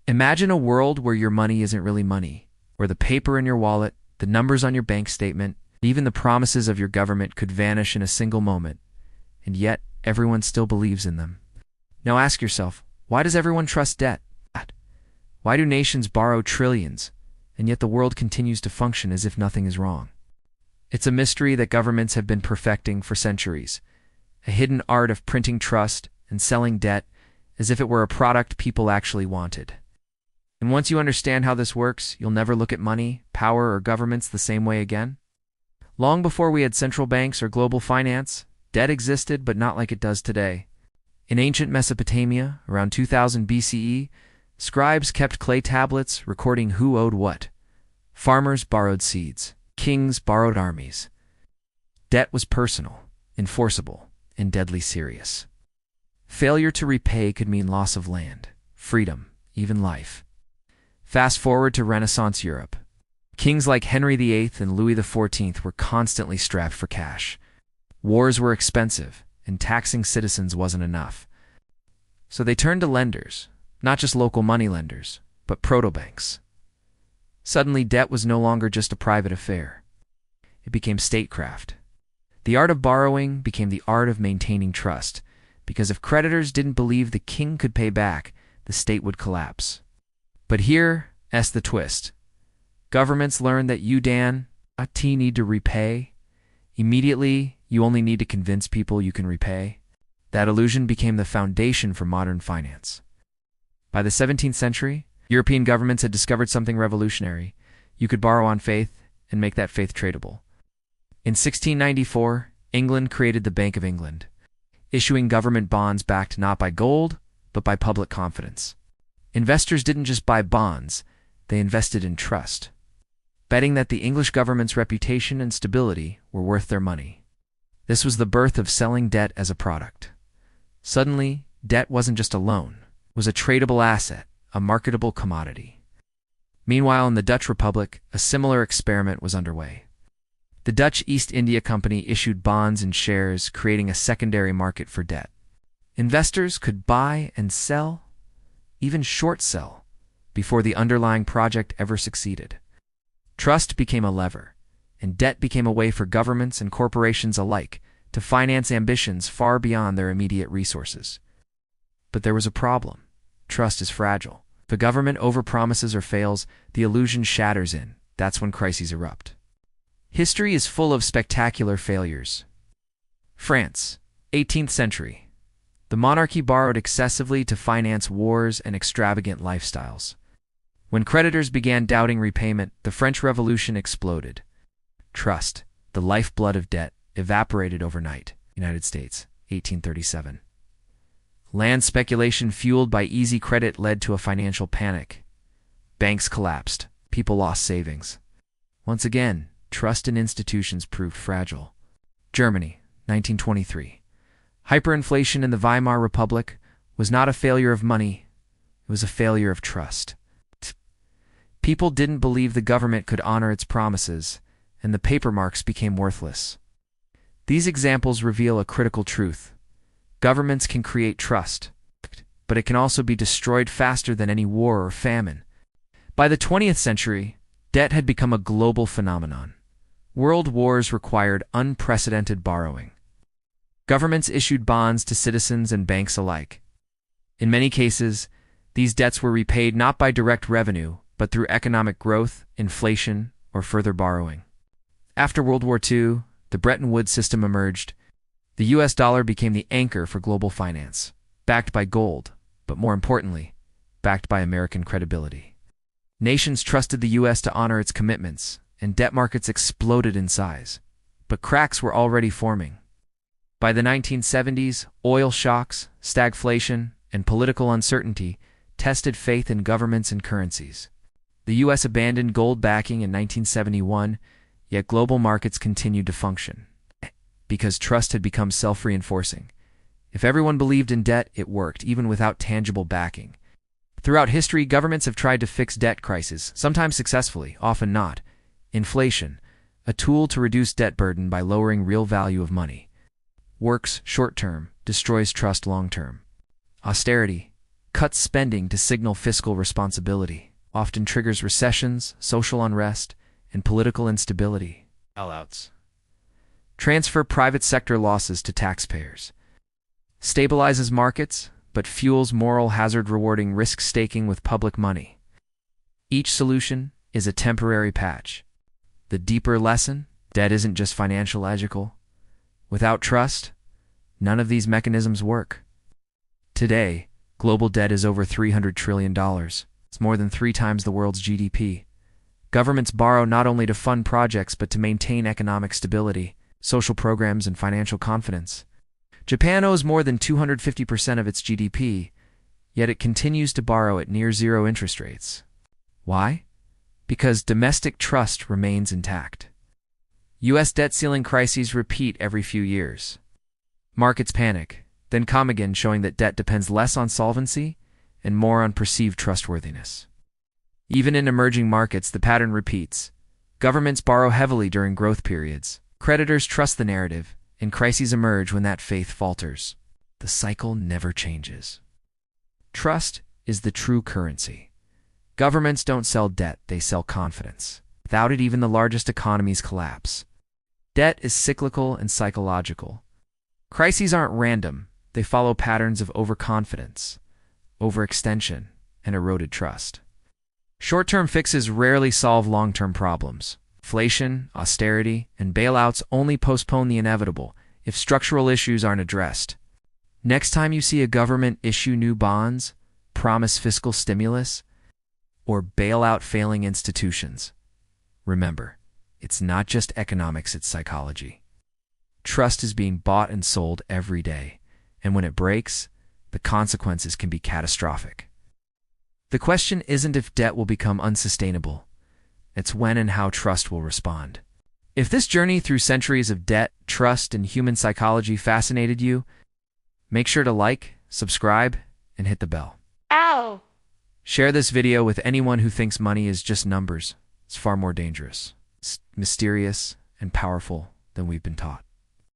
Imagine a world where your money isn't really money, where the paper in your wallet, the numbers on your bank statement, even the promises of your government could vanish in a single moment, and yet everyone still believes in them. Now ask yourself, why does everyone trust debt? Why do nations borrow trillions, and yet the world continues to function as if nothing is wrong? It's a mystery that governments have been perfecting for centuries, a hidden art of printing trust and selling debt as if it were a product people actually wanted. And once you understand how this works, you'll never look at money, power, or governments the same way again. Long before we had central banks or global finance, debt existed, but not like it does today. In ancient Mesopotamia, around 2000 BCE, scribes kept clay tablets recording who owed what. Farmers borrowed seeds. Kings borrowed armies. Debt was personal, enforceable, and deadly serious. Failure to repay could mean loss of land, freedom, even life. Fast forward to Renaissance Europe. Kings like Henry VIII and Louis XIV were constantly strapped for cash. Wars were expensive, and taxing citizens wasn't enough. So they turned to lenders, not just local money lenders, but proto-banks. Suddenly, debt was no longer just a private affair. It became statecraft. The art of borrowing became the art of maintaining trust, because if creditors didn't believe the king could pay back, the state would collapse. But here's the twist. Governments learned that you, Dan, need to repay. Immediately, you only need to convince people you can repay. That illusion became the foundation for modern finance. By the 17th century, European governments had discovered something revolutionary. You could borrow on faith and make that faith tradable. In 1694, England created the Bank of England, issuing government bonds backed not by gold, but by public confidence. Investors didn't just buy bonds, they invested in trust, betting that the English government's reputation and stability were worth their money. This was the birth of selling debt as a product. Suddenly, debt wasn't just a loan, it was a tradable asset, a marketable commodity. Meanwhile, in the Dutch Republic, a similar experiment was underway. The Dutch East India Company issued bonds and shares, creating a secondary market for debt. Investors could buy and sell, even short sell, before the underlying project ever succeeded. Trust became a lever, and debt became a way for governments and corporations alike to finance ambitions far beyond their immediate resources. But there was a problem. Trust is fragile. If a government overpromises or fails, the illusion shatters in. That's when crises erupt. History is full of spectacular failures. France, 18th century. The monarchy borrowed excessively to finance wars and extravagant lifestyles. When creditors began doubting repayment, the French Revolution exploded. Trust, the lifeblood of debt, evaporated overnight. United States, 1837. Land speculation fueled by easy credit led to a financial panic. Banks collapsed. People lost savings. Once again, trust in institutions proved fragile. Germany, 1923. Hyperinflation in the Weimar Republic was not a failure of money, it was a failure of trust. People didn't believe the government could honor its promises, and the paper marks became worthless. These examples reveal a critical truth. Governments can create trust, but it can also be destroyed faster than any war or famine. By the 20th century, debt had become a global phenomenon. World wars required unprecedented borrowing. Governments issued bonds to citizens and banks alike. In many cases, these debts were repaid not by direct revenue, but through economic growth, inflation, or further borrowing. After World War II, the Bretton Woods system emerged. The US dollar became the anchor for global finance, backed by gold, but more importantly, backed by American credibility. Nations trusted the US to honor its commitments, and debt markets exploded in size. But cracks were already forming. By the 1970s, oil shocks, stagflation, and political uncertainty tested faith in governments and currencies. The US abandoned gold backing in 1971, yet global markets continued to function. Because trust had become self-reinforcing. If everyone believed in debt, it worked, even without tangible backing. Throughout history, governments have tried to fix debt crises, sometimes successfully, often not. Inflation, a tool to reduce debt burden by lowering real value of money. Works short-term, destroys trust long-term. Austerity, cuts spending to signal fiscal responsibility, often triggers recessions, social unrest, and political instability. Bailouts. Transfer private sector losses to taxpayers. Stabilizes markets, but fuels moral hazard rewarding risk-taking with public money. Each solution is a temporary patch. The deeper lesson: debt isn't just financial. Without trust, none of these mechanisms work. Today, global debt is over $300 trillion. It's more than 3 times the world's GDP. Governments borrow not only to fund projects but to maintain economic stability, social programs, and financial confidence. Japan owes more than 250% of its GDP, yet it continues to borrow at near zero interest rates. Why? Because domestic trust remains intact. U.S. debt ceiling crises repeat every few years. Markets panic, then come again, showing that debt depends less on solvency and more on perceived trustworthiness. Even in emerging markets, the pattern repeats. Governments borrow heavily during growth periods. Creditors trust the narrative, and crises emerge when that faith falters. The cycle never changes. Trust is the true currency. Governments don't sell debt, they sell confidence. Without it, even the largest economies collapse. Debt is cyclical and psychological. Crises aren't random, they follow patterns of overconfidence, overextension, and eroded trust. Short-term fixes rarely solve long-term problems. Inflation, austerity, and bailouts only postpone the inevitable if structural issues aren't addressed. Next time you see a government issue new bonds, promise fiscal stimulus, or bail out failing institutions, remember, it's not just economics, it's psychology. Trust is being bought and sold every day, and when it breaks, the consequences can be catastrophic. The question isn't if debt will become unsustainable, it's when and how trust will respond. If this journey through centuries of debt, trust, and human psychology fascinated you, make sure to like, subscribe, and hit the bell. Ow! Share this video with anyone who thinks money is just numbers. It's far more dangerous, mysterious, and powerful than we've been taught.